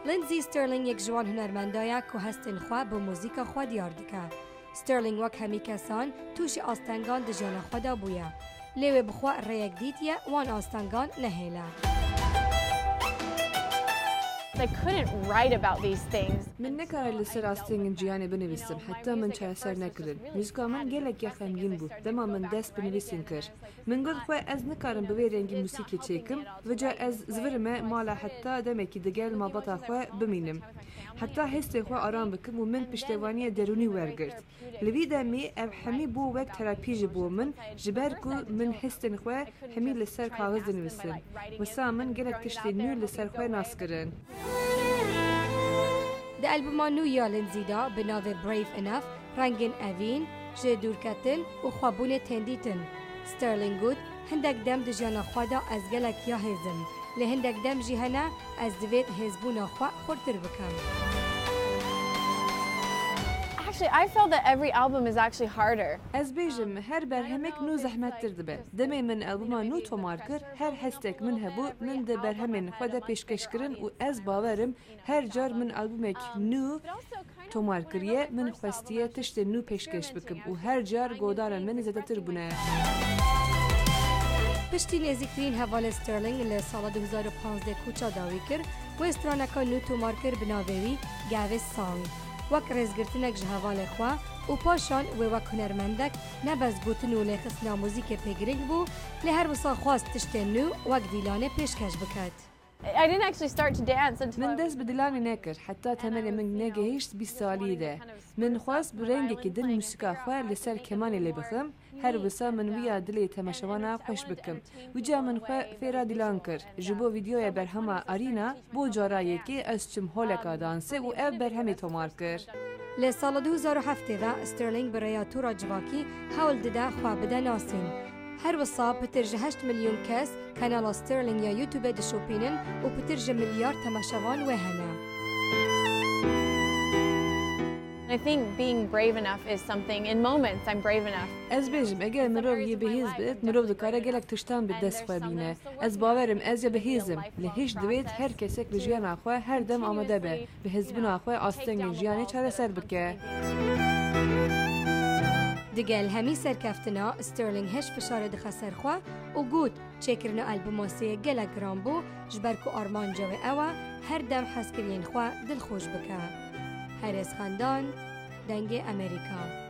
لینزی ستێرلنگ یک جوان هنرمندایە که هستن خوا به موزیکا خوا دیار دکه. ستێرلنگ وک همی کسان توش آستنگان د جان خدا بویه. لیوه بخوا ریک دیتیه وان آستنگان نهیله. I couldn't write about these things. من نکاره لسر آستنگن ژیانی بنویسم حتی من چه اثر نکردن. موزیکا من گلک یخمگین بود. دما من دست بنویسین کر. من گفت خواه از نکارم به رنگی موسیقی چیکم و جا از زورم مالا حتی دمکی دگل ما بطا خواه بمینم. حتی حس خواه آرام بکم و من پشتوانی درونی ورگرد. لوی دمی اب همی بو وقت تراپیج بو من جبر کو من حسن خواه همی لسر کاغذ نویسم. وسا من گلک تشتی نو لسر خواه ناس کرن. د البوم نو یا لینزی دا به ناو برایف انف رنگین اوین جه دور کتن و خوابون تندیتن. ستێرلنگ گوت هندک دم د جانا خوادا از گلک یا هزم له هندک دم جهنه از دوید هزبونا خوا خورتر بکم. Actually, I felt that every album is actually harder. از بیجم هر برهمک نو زحمت تردبه. دمی من البوم نو تومار کر هر هستک من هبو من ده برهمن خدا پیشکش کرن و از باورم هر جار من البومک نو تومار کریه من خواستیه تشت نو پیشکش بکم و هر جار گودارن من زده تر بونه. پشتی نزدیکترین حوال ستێرلنگ ل سال 2015 کوچا داوی کرد و استرانکا نو تومار کرد به ناوی گاوس سانگ. وک رزگرتنک جهوال خوا و پاشان و وک هنرمندک نبز گوتن و لخصنا موزیک پیگرگ بو لهر وصا خواست تشت نو وک دیلانه پیشکش بکد. I didn't actually start to dance until من دست بدلانی نکر حتی تمن من نگهیشت 20 سالی ده. من خواست برنگی که دل موسیقا خواه لسر کمانی لی بخم هر وسا من ویا دلی تماشوانا خوش بکم و جا من خواه فیرا دیلان کر جبو ویدیوی برهما آرینا بو جارایی که از چم هولکا دانسه و اب برهمی تومار کر. ل سال 2017 ستێرلنگ برای تورا جواکی حول دده خواه بده ناسین. هر وصا بترجه 8 میلیون کس کانال ستێرلنگ یا یوتیوب دشوپینن و بترجه میلیارد تماشاوان وهنه. I think being brave enough is something in moments I'm brave enough. از بیجم اگر مرو یه بهیز بید مرو دکاره گلک تشتان به دست خواه بینه. از باورم از یه بهیزم لهش دوید هر کسی که جیان آخواه هر دم آمده به حزبون آخواه آستنگ جیانی چاره سر بکه. دگل همی سرکفتنا ستێرلنگ هش فشار دخه سرخوا و گوت چکرنا البوماسی گلک گرام بو جبر کو آرمان جوه اوه هر دم حس کرین خوا دل خوش بکه. هرس خاندان دنگ امریکا.